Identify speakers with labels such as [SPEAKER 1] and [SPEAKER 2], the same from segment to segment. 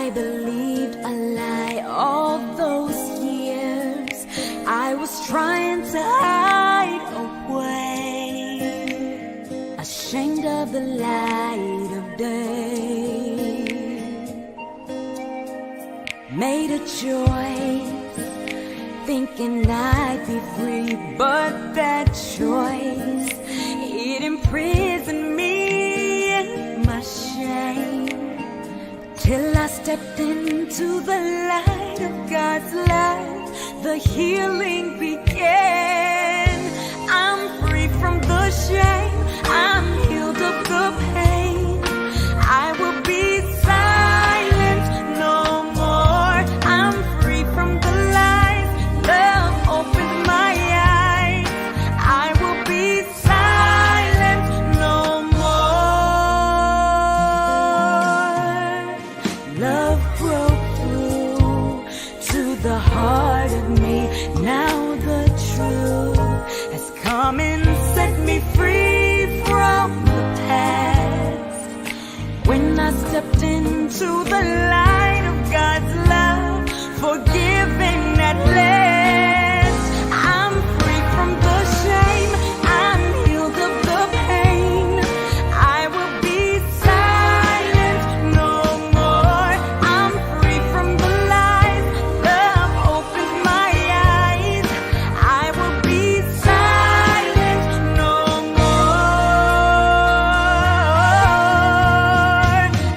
[SPEAKER 1] I believed a lie all those years. I was trying to hide away, ashamed of the light of day. Made a choice, thinking I'd be free, but that choice, it imprisoned me in my shame. Till I stepped into the light of God's love, the healing began. I'm free from the shame, I'm healed of the pain. I will be silent no more. I'm free from the lies, love opened my eyes. I will be silent no more. Love broke through to the heart of me. Now the truth has come and set me free from the past. When I stepped into the light of God's love, forgiven at last, I'm free from the shame, I'm healed of the pain. I will be silent no more. I'm free from the lies, love opens my eyes. I will be silent no more.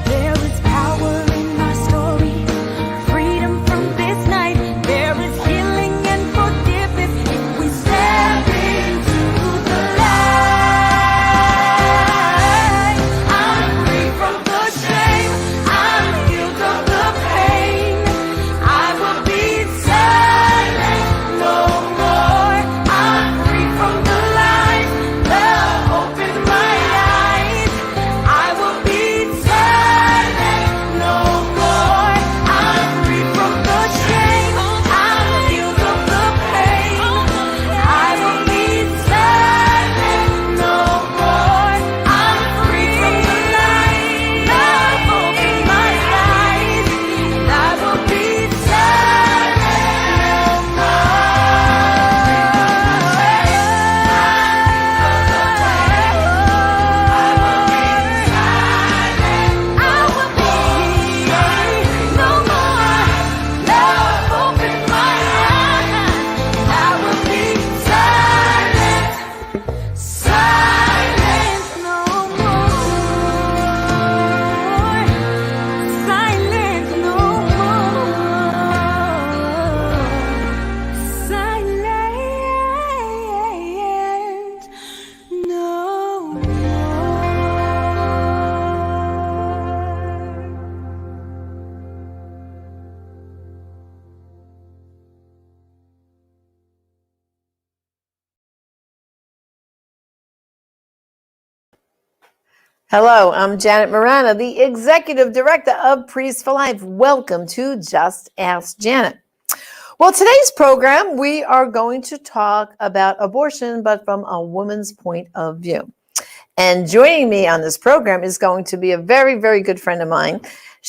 [SPEAKER 1] There is power in my story, freedom from this night. There is healing and forgiveness if we step into the light. I'm free from the shame, I'm healed of the pain. I will be silent no more. I'm free from the lies, love opens my eyes. I will be silent no more. I'm free from the shame, I'm healed of the pain. I will be silent no more. I'm free from the lies, love opens my eyes. I will be silent no
[SPEAKER 2] Hello, I'm Janet Marana, the Executive Director of Priests for Life. Welcome to Just Ask Janet. Well, today's program, we are going to talk about abortion, but from a woman's point of view. And joining me on this program is going to be a very, very good friend of mine.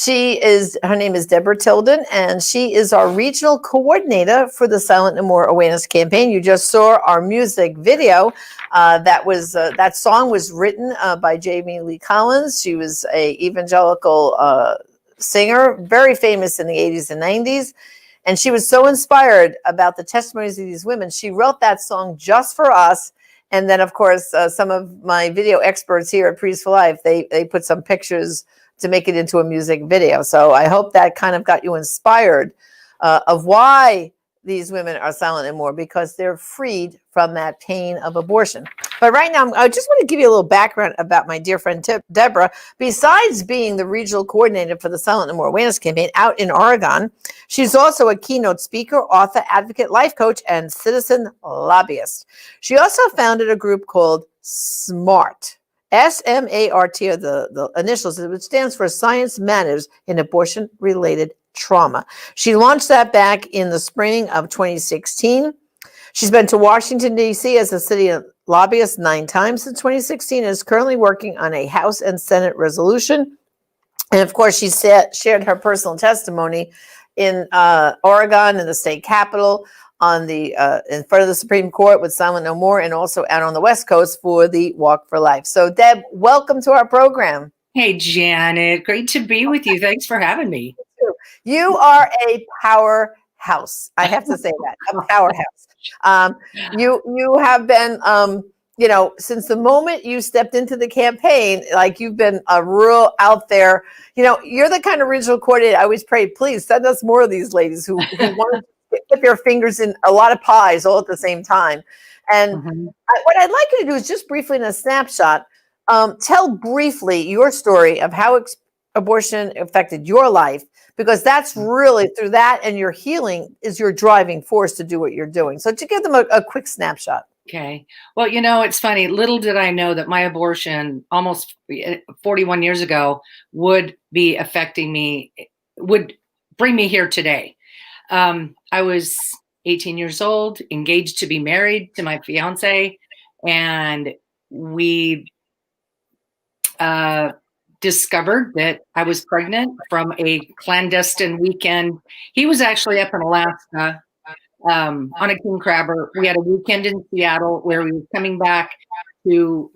[SPEAKER 2] Her name is Deborah Tilden, and she is our regional coordinator for the Silent No More Awareness Campaign. You just saw our music video. That song was written by Jamie Lee Collins. She was a evangelical singer, very famous in the 80s and 90s. And she was so inspired about the testimonies of these women. She wrote that song just for us. And then, of course, some of my video experts here at Priests for Life, they put some pictures to make it into a music video. So I hope that kind of got you inspired of why these women are silent and more, because they're freed from that pain of abortion. But right now, I just want to give you a little background about my dear friend Deborah. Besides being the regional coordinator for the Silent No More Awareness Campaign out in Oregon, she's also a keynote speaker, author, advocate, life coach, and citizen lobbyist. She also founded a group called SMART. SMART are the initials, which stands for Science Matters in Abortion-Related Trauma. She launched that back in the spring of 2016. She's been to Washington, D.C. as a city lobbyist 9 times since 2016 and is currently working on a House and Senate resolution And of course, she shared her personal testimony in Oregon, in the state capitol, on the in front of the Supreme Court with Silent No More, and also out on the West Coast for the Walk for Life. So, Deb, welcome to our program.
[SPEAKER 3] Hey, Janet, great to be with you. Thanks for having me.
[SPEAKER 2] You are a powerhouse. I have to say that, a powerhouse. You have been, since the moment you stepped into the campaign, like you've been a real out there. You're the kind of regional coordinator. I always pray, please send us more of these ladies who want to dip their fingers in a lot of pies all at the same time. And what I'd like you to do is just briefly, in a snapshot, tell briefly your story of how abortion affected your life, because that's really through that, and your healing is your driving force to do what you're doing. So to give them a quick snapshot.
[SPEAKER 3] Okay. Well, it's funny. Little did I know that my abortion almost 41 years ago would be affecting me, would bring me here today. I was 18 years old, engaged to be married to my fiance, and we discovered that I was pregnant from a clandestine weekend. He was actually up in Alaska on a king crabber. We had a weekend in Seattle where we were coming back to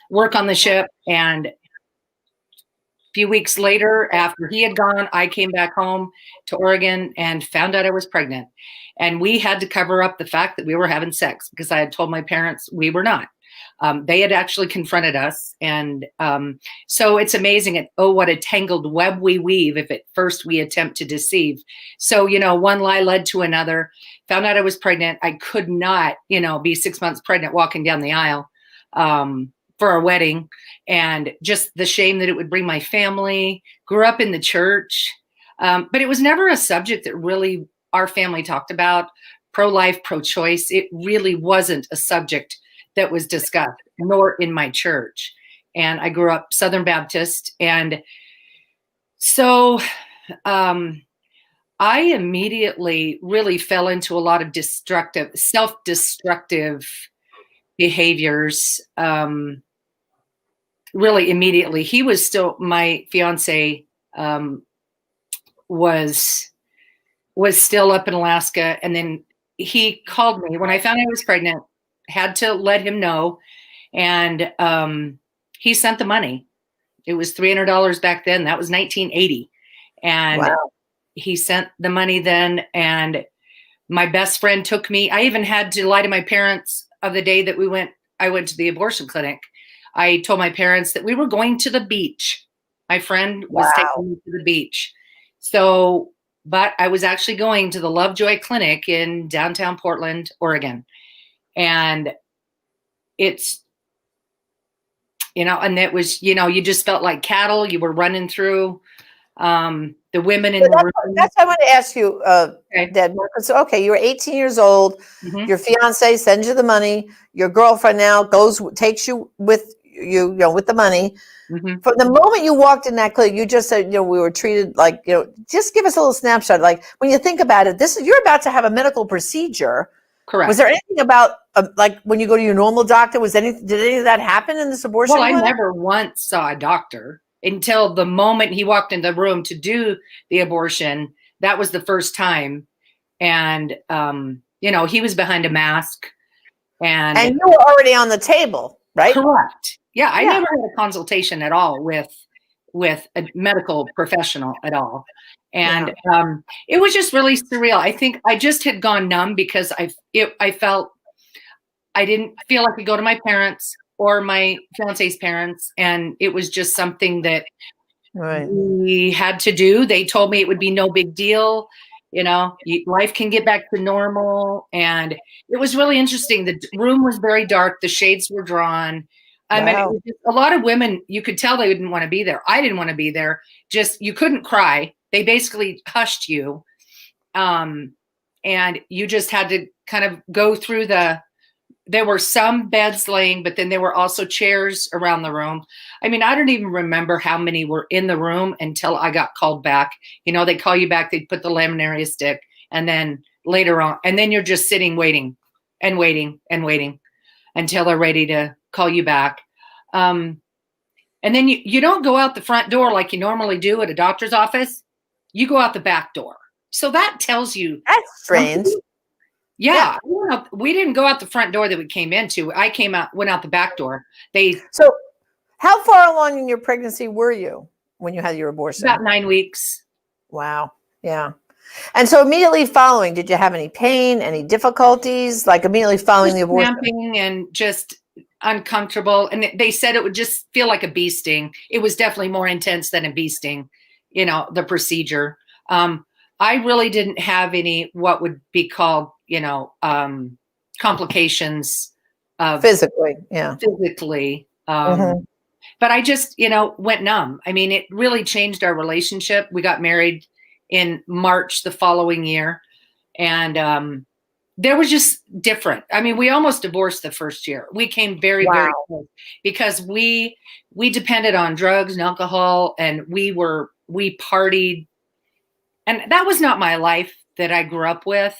[SPEAKER 3] work on the ship. And a few weeks later, after he had gone, I came back home to Oregon and found out I was pregnant. And we had to cover up the fact that we were having sex because I had told my parents we were not. They had actually confronted us. And so it's amazing. What a tangled web we weave if at first we attempt to deceive. So, one lie led to another. Found out I was pregnant. I could not, be 6 months pregnant walking down the aisle for a wedding. And just the shame that it would bring my family. Grew up in the church. But it was never a subject that really our family talked about. Pro-life, pro-choice. It really wasn't a subject that was discussed, nor in my church. And I grew up Southern Baptist. And so I immediately really fell into a lot of self-destructive behaviors. Really immediately. He was still, my fiance was still up in Alaska. And then he called me when I found I was pregnant. Had to let him know, and he sent the money. It was $300 back then. That was 1980, and wow. He sent the money then. And my best friend took me. I even had to lie to my parents of the day that I went to the abortion clinic. I told my parents that we were going to the beach. My friend was taking me to the beach. So, but I was actually going to the Lovejoy Clinic in downtown Portland, Oregon. And it's, and it was, you just felt like cattle. You were running through the women in the room.
[SPEAKER 2] That's what I want to ask you, Deb. So, you were 18 years old. Your fiance sends you the money. Your girlfriend now takes you with with the money. From the moment you walked in that clinic, you just said, we were treated like, just give us a little snapshot. Like when you think about it, you're about to have a medical procedure.
[SPEAKER 3] Correct.
[SPEAKER 2] Was there anything about like when you go to your normal doctor? Did any of that happen in this abortion?
[SPEAKER 3] Well, I never once saw a doctor until the moment he walked in the room to do the abortion. That was the first time, and he was behind a mask, and
[SPEAKER 2] you were already on the table, right?
[SPEAKER 3] Correct. Yeah, I never had a consultation at all with a medical professional at all. And it was just really surreal. I think I just had gone numb because I felt I didn't feel like I could go to my parents or my fiance's parents. And it was just something that we had to do. They told me it would be no big deal. Life can get back to normal. And it was really interesting. The room was very dark. The shades were drawn. I mean, it was just, a lot of women, you could tell they didn't want to be there. I didn't want to be there. Just, you couldn't cry. They basically hushed you. And you just had to kind of go through there were some beds laying, but then there were also chairs around the room. I mean, I don't even remember how many were in the room until I got called back. They call you back, they put the laminaria stick, and then later on, and then you're just sitting, waiting and waiting and waiting until they're ready to call you back. And then you don't go out the front door like you normally do at a doctor's office. You go out the back door. So that tells you.
[SPEAKER 2] That's strange.
[SPEAKER 3] Yeah. We didn't go out the front door that we came into. I went out the back door.
[SPEAKER 2] So how far along in your pregnancy were you when you had your abortion?
[SPEAKER 3] About 9 weeks.
[SPEAKER 2] Wow. Yeah. And so immediately following, did you have any pain, any difficulties, like immediately following the abortion?
[SPEAKER 3] Cramping and just uncomfortable. And they said it would just feel like a bee sting. It was definitely more intense than a bee sting, the procedure. I really didn't have any, what would be called, complications.
[SPEAKER 2] Physically. Yeah.
[SPEAKER 3] Physically. But I just, went numb. I mean, it really changed our relationship. We got married in March the following year. And there was just different. I mean, we almost divorced the first year. We came very, very close because we depended on drugs and alcohol, and we partied. And that was not my life that I grew up with,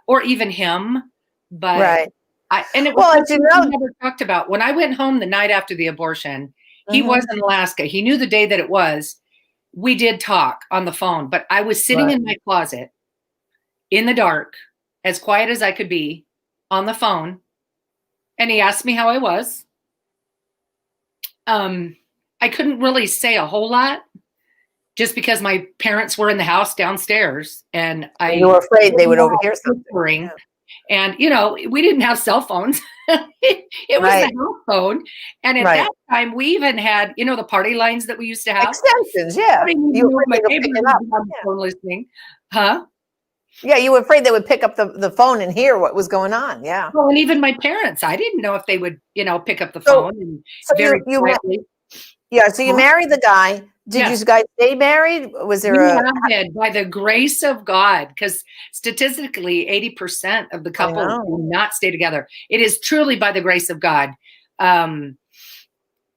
[SPEAKER 3] or even him. But and it was we never talked about. When I went home the night after the abortion, he was in Alaska. He knew the day that it was. We did talk on the phone, but I was sitting in my closet in the dark, as quiet as I could be, on the phone. And he asked me how I was. I couldn't really say a whole lot just because my parents were in the house downstairs, and
[SPEAKER 2] you were afraid they would overhear something.
[SPEAKER 3] Yeah. And, we didn't have cell phones. It was the house phone. And at that time, we even had, the party lines that we used to have.
[SPEAKER 2] Extensions, yeah.
[SPEAKER 3] You were my neighbors phone listening. Huh?
[SPEAKER 2] Yeah, you were afraid they would pick up the phone and hear what was going on. Yeah.
[SPEAKER 3] Well, and even my parents, I didn't know if they would, pick up the phone. And very quietly.
[SPEAKER 2] So you married the guy. Did you guys stay married? Was there
[SPEAKER 3] by the grace of God, because statistically 80% of the couples do not stay together. It is truly by the grace of God.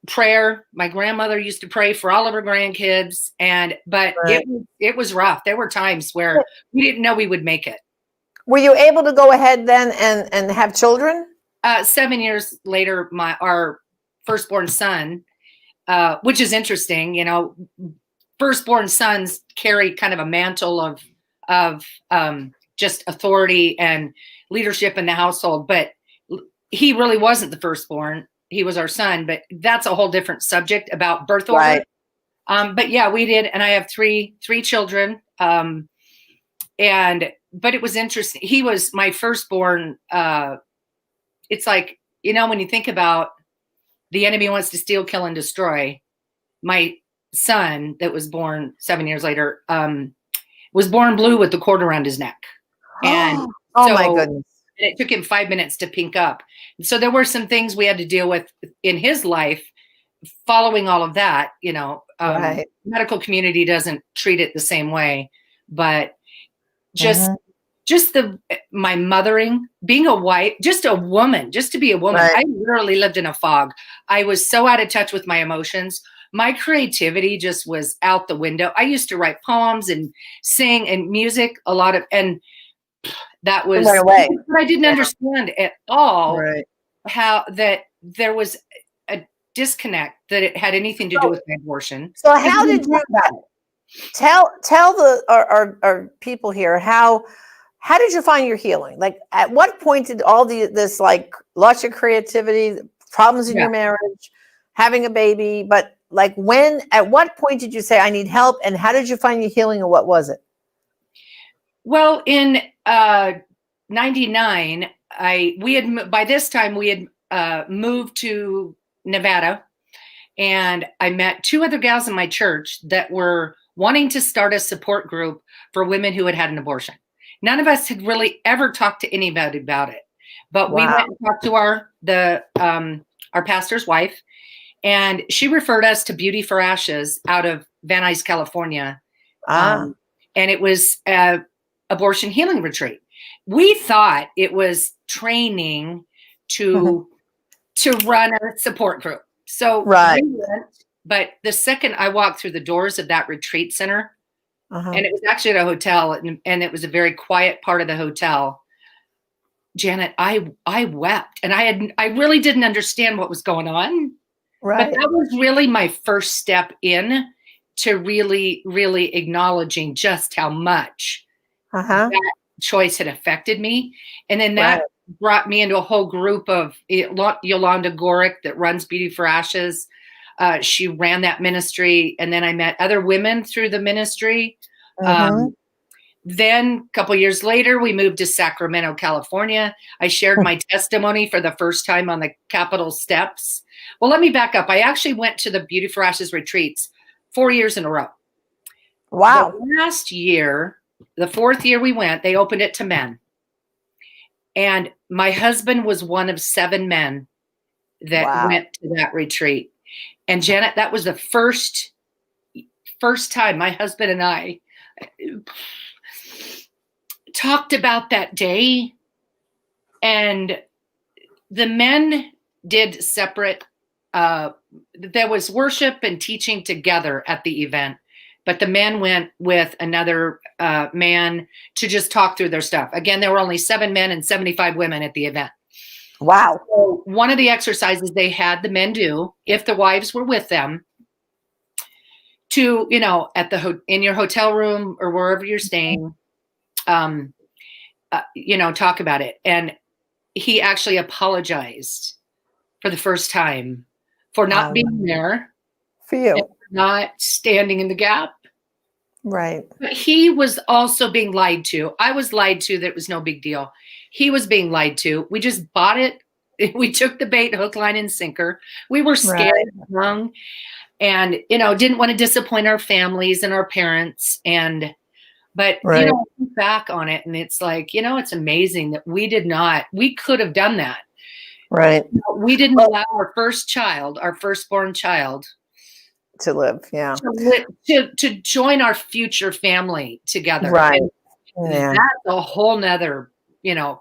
[SPEAKER 3] Prayer. My grandmother used to pray for all of her grandkids, but it was rough. There were times where we didn't know we would make it.
[SPEAKER 2] Were you able to go ahead then and have children?
[SPEAKER 3] 7 years later, our firstborn son, which is interesting, firstborn sons carry kind of a mantle of just authority and leadership in the household, but he really wasn't the firstborn. He was our son, but that's a whole different subject about birth order. But yeah, we did. And I have three children. But it was interesting. He was my firstborn. It's like, when you think about the enemy wants to steal, kill, and destroy, my son that was born 7 years later, was born blue with the cord around his neck. And
[SPEAKER 2] my goodness.
[SPEAKER 3] And it took him 5 minutes to pink up. So there were some things we had to deal with in his life following all of that. Medical community doesn't treat it the same way, but just my mothering, being a wife, just a woman, just to be a woman. I literally lived in a fog. I was so out of touch with my emotions. My creativity just was out the window. I used to write poems and sing and music and that was what I didn't understand at all. How that there was a disconnect, that it had anything to do with my abortion.
[SPEAKER 2] So how did you tell our people here how did you find your healing? Like, at what point did all this like loss of creativity, problems in your marriage, having a baby, but like at what point did you say, I need help, and how did you find your healing, and what was it?
[SPEAKER 3] Well, in 99, by this time we had moved to Nevada, and I met two other gals in my church that were wanting to start a support group for women who had had an abortion. None of us had really ever talked to anybody about it, but we went and talked to our pastor's wife, and she referred us to Beauty for Ashes out of Van Nuys, California. And it was an abortion healing retreat. We thought it was training to run a support group. So we went, but the second I walked through the doors of that retreat center, and it was actually at a hotel, and it was a very quiet part of the hotel, Janet, I wept, and I really didn't understand what was going on.
[SPEAKER 2] Right.
[SPEAKER 3] that was really my first step in to really, really acknowledging just how much
[SPEAKER 2] Uh-huh.
[SPEAKER 3] that choice had affected me. And then
[SPEAKER 2] Right.
[SPEAKER 3] that brought me into a whole group of Yolanda Gorick that runs Beauty for Ashes. She ran that ministry. And then I met other women through the ministry.
[SPEAKER 2] Mm-hmm.
[SPEAKER 3] Then a couple years later, we moved to Sacramento, California. I shared my testimony for the first time on the Capitol steps. Well, let me back up. I actually went to the Beauty for Ashes retreats 4 years in a row.
[SPEAKER 2] Wow.
[SPEAKER 3] The last year, the fourth year we went, they opened it to men. And my husband was one of 7 men that
[SPEAKER 2] Wow.
[SPEAKER 3] went to that retreat. And Janet, that was the first time my husband and I talked about that day. And the men did separate. There was worship and teaching together at the event, but the men went with another man to just talk through their stuff. Again, there were only 7 men and 75 women at the event.
[SPEAKER 2] Wow.
[SPEAKER 3] So one of the exercises they had the men do, if the wives were with them, to, at in your hotel room or wherever you're staying, talk about it. And he actually apologized for the first time for not being there,
[SPEAKER 2] for you,
[SPEAKER 3] and not standing in the gap.
[SPEAKER 2] right?
[SPEAKER 3] But he was also being lied to. I was lied to that it was no big deal. He was being lied to. We just bought it. We took the bait, hook, line, and sinker. We were scared, young, and didn't want to disappoint our families and our parents. But look back on it, and it's like, it's amazing that we could have done that.
[SPEAKER 2] Right.
[SPEAKER 3] We didn't allow our firstborn child,
[SPEAKER 2] to live. Yeah.
[SPEAKER 3] To join our future family together.
[SPEAKER 2] Right.
[SPEAKER 3] And that's a whole nother,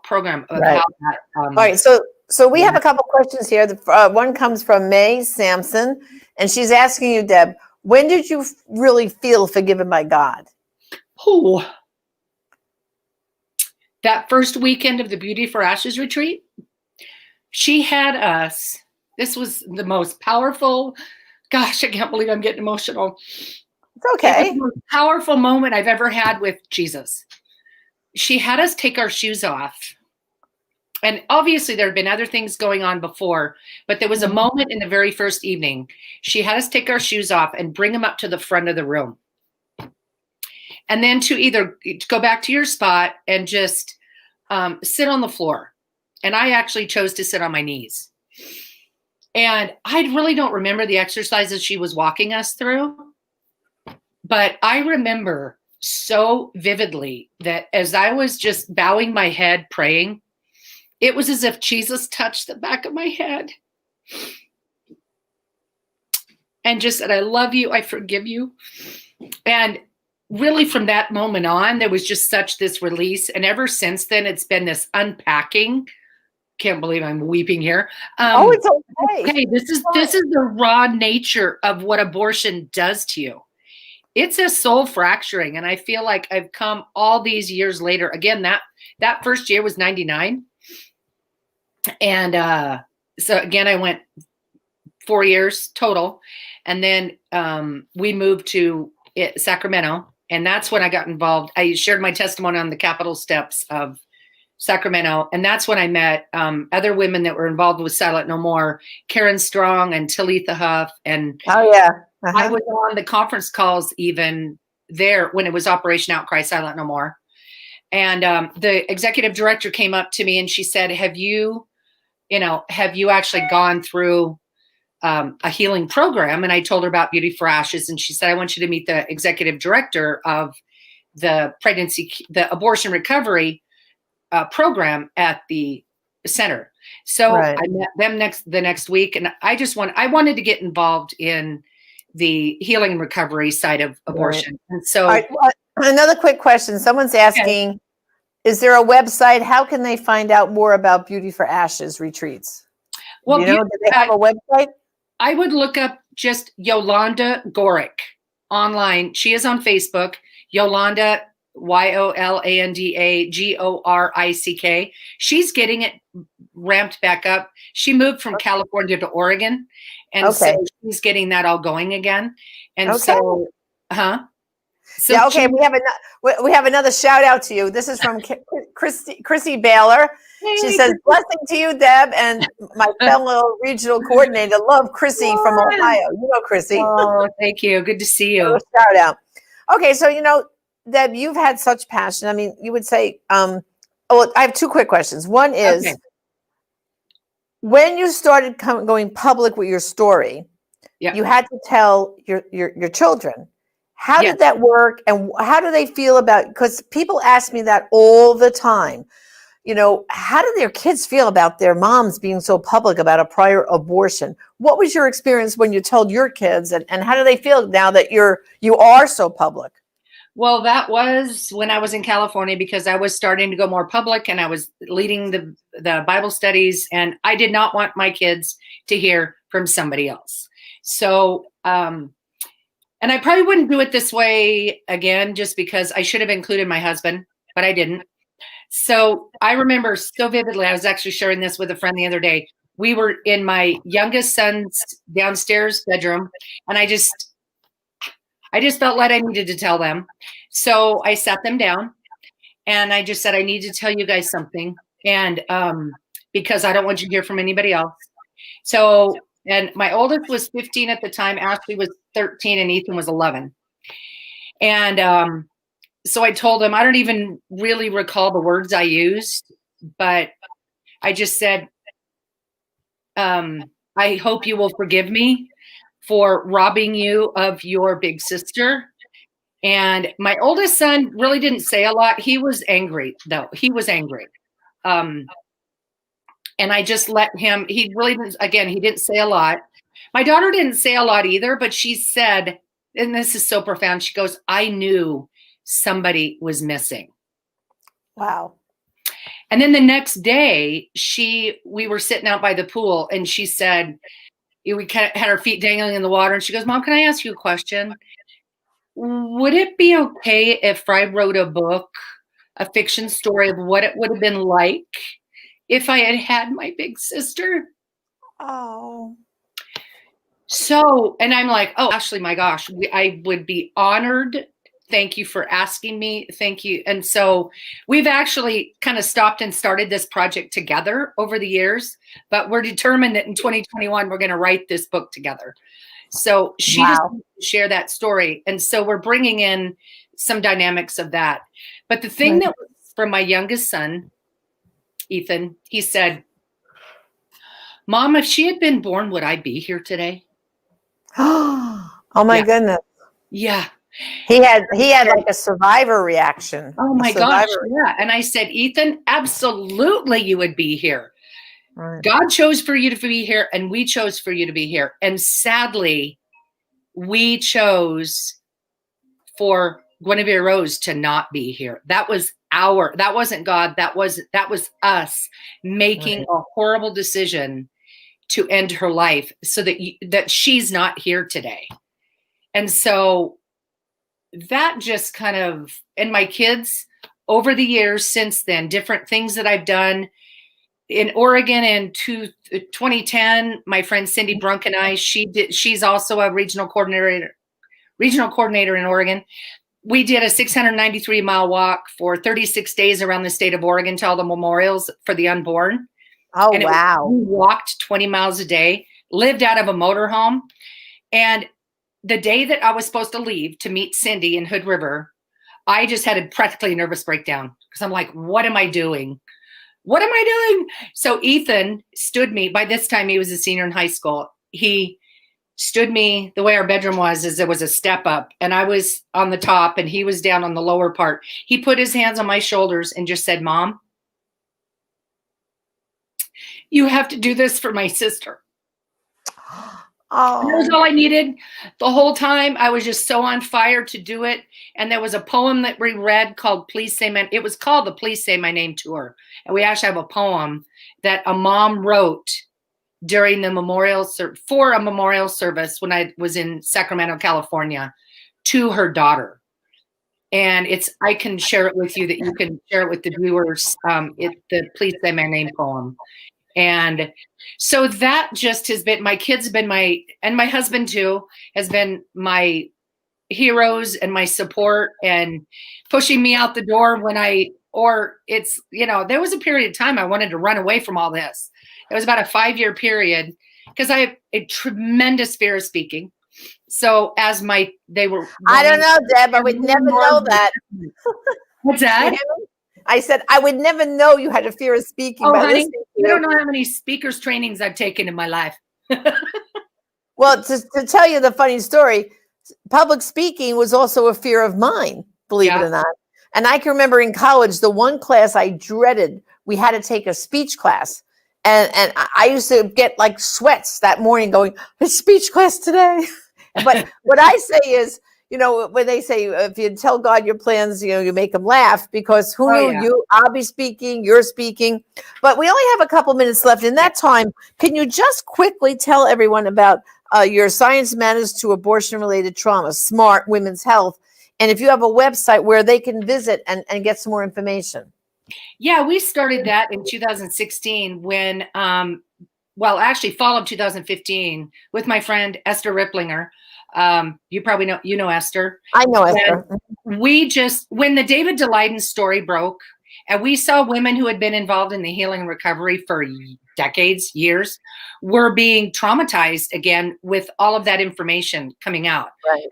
[SPEAKER 3] program of
[SPEAKER 2] right.
[SPEAKER 3] how that.
[SPEAKER 2] All right. So we have a couple questions here. One comes from May Sampson, and she's asking you, Deb, when did you really feel forgiven by God?
[SPEAKER 3] Oh, that first weekend of the Beauty for Ashes retreat. She had us. This was the most powerful. Gosh, I can't believe I'm getting emotional.
[SPEAKER 2] It's okay.
[SPEAKER 3] It was the most powerful moment I've ever had with Jesus. She had us take our shoes off. And obviously there had been other things going on before, but there was a moment in the very first evening. She had us take our shoes off and bring them up to the front of the room. And then to either go back to your spot and just sit on the floor. And I actually chose to sit on my knees. And I really don't remember the exercises she was walking us through. But I remember so vividly that as I was just bowing my head, praying, it was as if Jesus touched the back of my head and just said, I love you, I forgive you. And really from that moment on, there was just such this release. And ever since then, it's been this unpacking. Can't believe I'm weeping here.
[SPEAKER 2] It's okay.
[SPEAKER 3] Okay, this is the raw nature of what abortion does to you. It's a soul fracturing. And I feel like I've come all these years later. Again, that first year was 99. And so again, I went 4 years total. And then we moved to Sacramento. And that's when I got involved. I shared my testimony on the Capitol steps of Sacramento. And that's when I met other women that were involved with Silent No More, Karen Strong and Talitha Huff. And I was on the conference calls even there when it was Operation Outcry Silent No More. And the executive director came up to me and she said, have you actually gone through a healing program? And I told her about Beauty for Ashes. And she said, I want you to meet the executive director of the abortion recovery program at the center. So I met them the next week. And I wanted to get involved in the healing and recovery side of abortion. And so
[SPEAKER 2] another quick question. Someone's asking, is there a website? How can they find out more about Beauty for Ashes retreats?
[SPEAKER 3] Well,
[SPEAKER 2] do they have a website?
[SPEAKER 3] I would look up just Yolanda Gorick online. She is on Facebook, Yolanda, Yolanda Gorick. She's getting it ramped back up. She moved from California to Oregon. And
[SPEAKER 2] Okay.
[SPEAKER 3] so she's getting that all going again. And
[SPEAKER 2] Okay.
[SPEAKER 3] so, So
[SPEAKER 2] yeah. Okay. We have another shout out to you. This is from Chrissy Baylor. She says, "Blessing to you, Deb, and my fellow regional coordinator. Love Chrissy from Ohio. You know Chrissy.
[SPEAKER 3] Oh, thank you. Good to see you.
[SPEAKER 2] Shout out. Okay, so Deb, you've had such passion. I mean, you would say, I have two quick questions. One is, when you started going public with your story, you had to tell your children. How did that work, and how do they feel about? Because people ask me that all the time. How do their kids feel about their moms being so public about a prior abortion? What was your experience when you told your kids, and how do they feel now that you are so public?
[SPEAKER 3] Well, that was when I was in California, because I was starting to go more public and I was leading the Bible studies, and I did not want my kids to hear from somebody else. So, and I probably wouldn't do it this way again, just because I should have included my husband, but I didn't. So I remember so vividly, I was actually sharing this with a friend the other day. We were in my youngest son's downstairs bedroom, and I just felt like I needed to tell them. So I sat them down and I just said, I need to tell you guys something. And because I don't want you to hear from anybody else. So, and my oldest was 15 at the time. Ashley was 13 and Ethan was 11. And so I told him, I don't even really recall the words I used, but I just said, I hope you will forgive me for robbing you of your big sister. And my oldest son really didn't say a lot. He was angry, though. He was angry. And I just let him, he really didn't, again, he didn't say a lot. My daughter didn't say a lot either, but she said, and this is so profound, she goes, I knew somebody was missing.
[SPEAKER 2] Wow.
[SPEAKER 3] And then the next day, we were sitting out by the pool, and she said, we kind of had our feet dangling in the water, and she goes, Mom, can I ask you a question? Would it be okay if I wrote a book, a fiction story of what it would have been like if I had had my big sister?
[SPEAKER 2] Oh.
[SPEAKER 3] So, and I'm like, oh, Ashley, my gosh, I would be honored. Thank you for asking me. Thank you. And so we've actually kind of stopped and started this project together over the years, but we're determined that in 2021, we're going to write this book together. So she just wanted to share that story. And so we're bringing in some dynamics of that. But the thing that was from my youngest son, Ethan, he said, Mom, if she had been born, would I be here today?
[SPEAKER 2] Oh my goodness.
[SPEAKER 3] Yeah.
[SPEAKER 2] He had like a survivor reaction.
[SPEAKER 3] Oh my gosh. Yeah. And I said, Ethan, absolutely you would be here. Right. God chose for you to be here, and we chose for you to be here. And sadly, we chose for Guinevere Rose to not be here. That wasn't God. That was us making a horrible decision to end her life so that she's not here today. And so that just kind of, and my kids over the years since then, different things that I've done in Oregon in 2010, my friend Cindy Brunk and I, she's also a regional coordinator in Oregon. We did a 693-mile walk for 36 days around the state of Oregon to all the memorials for the unborn.
[SPEAKER 2] Oh, and wow.
[SPEAKER 3] We walked 20 miles a day, lived out of a motorhome. And the day that I was supposed to leave to meet Cindy in Hood River, I just had a practically nervous breakdown because I'm like, what am I doing? What am I doing? So Ethan stood me, by this time he was a senior in high school. He stood me, the way our bedroom was, is there was a step up and I was on the top and he was down on the lower part. He put his hands on my shoulders and just said, Mom, you have to do this for my sister.
[SPEAKER 2] Oh.
[SPEAKER 3] That was all I needed. The whole time I was just so on fire to do it. And there was a poem that we read called it was called the Please Say My Name Tour. And we actually have a poem that a mom wrote during the memorial service when I was in Sacramento, California, to her daughter. And I can share it with you, that you can share it with the viewers. The Please Say My Name poem. And so that just has been, my kids have been and my husband too, has been my heroes and my support and pushing me out the door when there was a period of time I wanted to run away from all this. It was about a 5-year period because I have a tremendous fear of speaking. So I
[SPEAKER 2] don't know, Deb. I would never know that.
[SPEAKER 3] What's that?
[SPEAKER 2] I said I would never know you had a fear of speaking.
[SPEAKER 3] Oh, honey, you don't know how many speakers trainings I've taken in my life.
[SPEAKER 2] Well, to tell you the funny story, public speaking was also a fear of mine, believe it or not. And I can remember in college, the one class I dreaded, we had to take a speech class. And I used to get like sweats that morning going, it's speech class today. But what I say is, when they say, if you tell God your plans, you make them laugh, because who knew I'll be speaking, you're speaking. But we only have a couple minutes left. In that time, can you just quickly tell everyone about your Science Matters to Abortion-Related Trauma, SMART Women's Health, and if you have a website where they can visit and get some more information?
[SPEAKER 3] Yeah, we started that in 2016 when, actually fall of 2015 with my friend Esther Ripplinger. You probably know Esther.
[SPEAKER 2] I know Esther.
[SPEAKER 3] And when the David Daleiden story broke, and we saw women who had been involved in the healing and recovery for decades, years, were being traumatized again with all of that information coming out.
[SPEAKER 2] Right.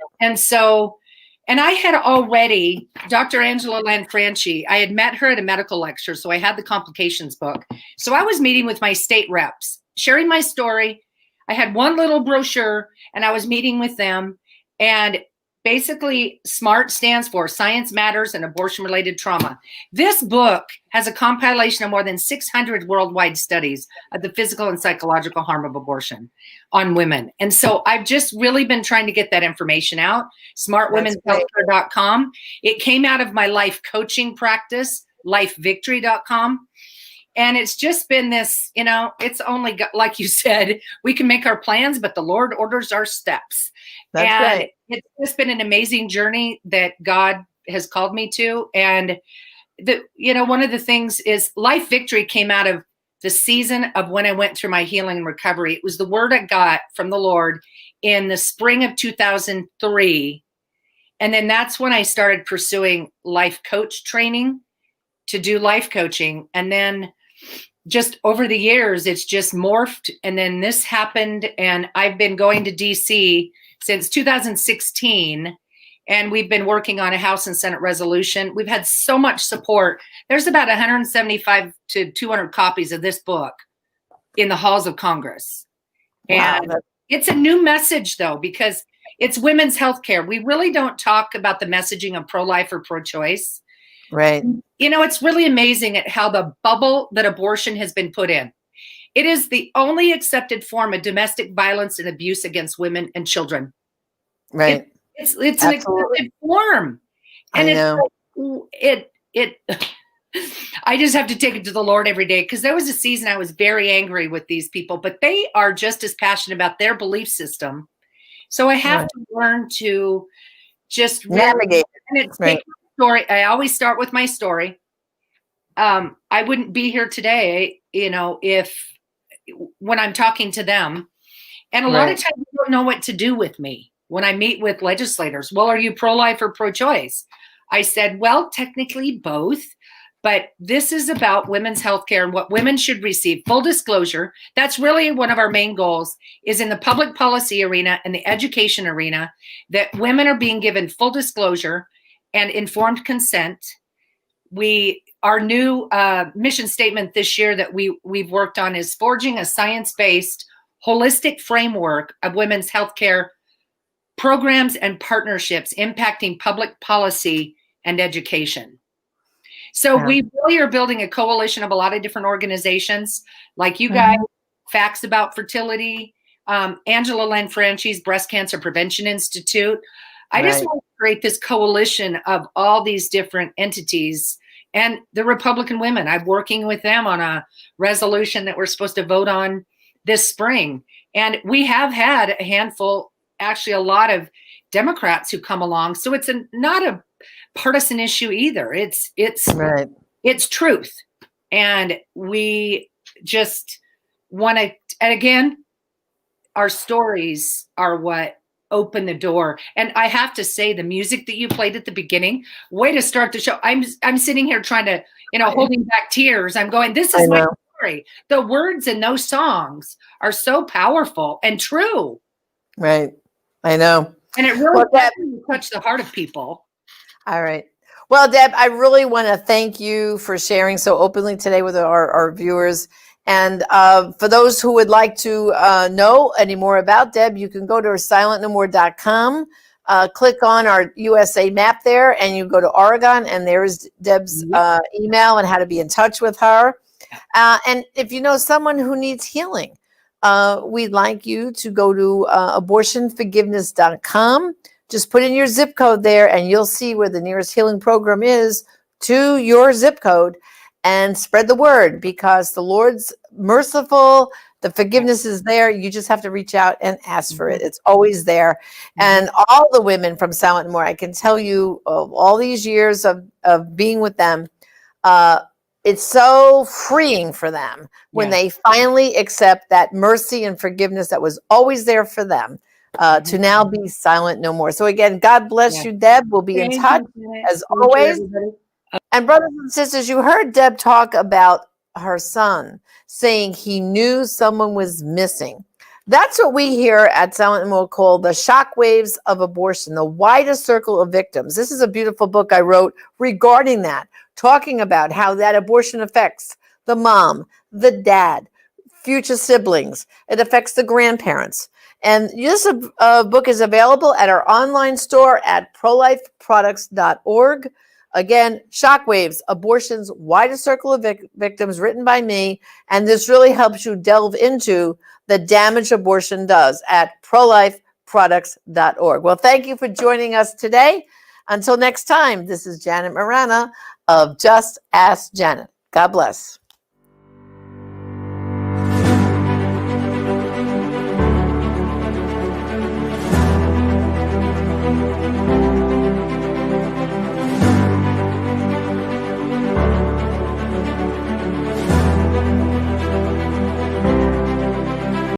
[SPEAKER 3] And I had already, Dr. Angela Lanfranchi, I had met her at a medical lecture, so I had the complications book. So I was meeting with my state reps, sharing my story. I had one little brochure, and I was meeting with them. And basically, SMART stands for Science Matters and Abortion-Related Trauma. This book has a compilation of more than 600 worldwide studies of the physical and psychological harm of abortion on women. And so I've just really been trying to get that information out. SmartWomen'sHealthcare.com. It came out of my life coaching practice, LifeVictory.com. And it's just been this, it's only, like you said, we can make our plans, but the Lord orders our steps.
[SPEAKER 2] That's right.
[SPEAKER 3] It's just been an amazing journey that God has called me to. And one of the things is Life Victory came out of the season of when I went through my healing and recovery. It was the word I got from the Lord in the spring of 2003. And then that's when I started pursuing life coach training to do life coaching. And then just over the years, it's just morphed. And then this happened. And I've been going to DC since 2016. And we've been working on a House and Senate resolution. We've had so much support. There's about 175 to 200 copies of this book in the halls of Congress.
[SPEAKER 2] Wow.
[SPEAKER 3] And it's a new message, though, because it's women's health care. We really don't talk about the messaging of pro-life or pro-choice.
[SPEAKER 2] Right.
[SPEAKER 3] It's really amazing at how the bubble that abortion has been put in. It is the only accepted form of domestic violence and abuse against women and children.
[SPEAKER 2] Right.
[SPEAKER 3] It's an accepted form. And I just have to take it to the Lord every day, because there was a season I was very angry with these people, but they are just as passionate about their belief system. So I have to learn to just
[SPEAKER 2] navigate.
[SPEAKER 3] And it's story. I always start with my story. I wouldn't be here today, if when I'm talking to them, and a lot of times they don't know what to do with me when I meet with legislators. Well, are you pro-life or pro-choice? I said, well, technically both, but this is about women's health care and what women should receive. Full disclosure, that's really one of our main goals, is in the public policy arena and the education arena, that women are being given full disclosure and informed consent. Our new mission statement this year that we've worked on is forging a science-based, holistic framework of women's healthcare programs and partnerships impacting public policy and education. So we really are building a coalition of a lot of different organizations, like you guys, Facts About Fertility, Angela Lanfranchi's Breast Cancer Prevention Institute. I just want to create this coalition of all these different entities, and the Republican women. I'm working with them on a resolution that we're supposed to vote on this spring. And we have had a handful, actually a lot of Democrats who come along. So it's not a partisan issue either. It's truth. And we just want to, and again, our stories are what open the door. And I have to say, the music that you played at the beginning, way to start the show. I'm sitting here trying to, holding back tears. I'm going, this is my story. The words in those songs are so powerful and true.
[SPEAKER 2] Right. I know.
[SPEAKER 3] And it really touched the heart of people.
[SPEAKER 2] All right. Well, Deb, I really want to thank you for sharing so openly today with our viewers. And for those who would like to know any more about Deb, you can go to silentnomore.com, click on our USA map there, and you go to Oregon, and there's Deb's email and how to be in touch with her. And if you know someone who needs healing, we'd like you to go to abortionforgiveness.com. Just put in your zip code there, and you'll see where the nearest healing program is to your zip code, and spread the word, because the Lord's merciful. The forgiveness is there. You just have to reach out and ask for it. It's always there. And all the women from Silent More, I can tell you, of all these years of being with them, it's so freeing for them when they finally accept that mercy and forgiveness that was always there for them. To now be silent no more. So again, God bless you, Deb. We'll be in touch as always. And brothers and sisters, you heard Deb talk about her son saying he knew someone was missing. That's what we here at Silent More call the shockwaves of abortion, the widest circle of victims. This is a beautiful book I wrote regarding that, talking about how that abortion affects the mom, the dad, future siblings. It affects the grandparents. And this book is available at our online store at prolifeproducts.org. Again, Shockwaves, Abortion's Widest Circle of Victims, written by me. And this really helps you delve into the damage abortion does at prolifeproducts.org. Well, thank you for joining us today. Until next time, this is Janet Marana of Just Ask Janet. God bless.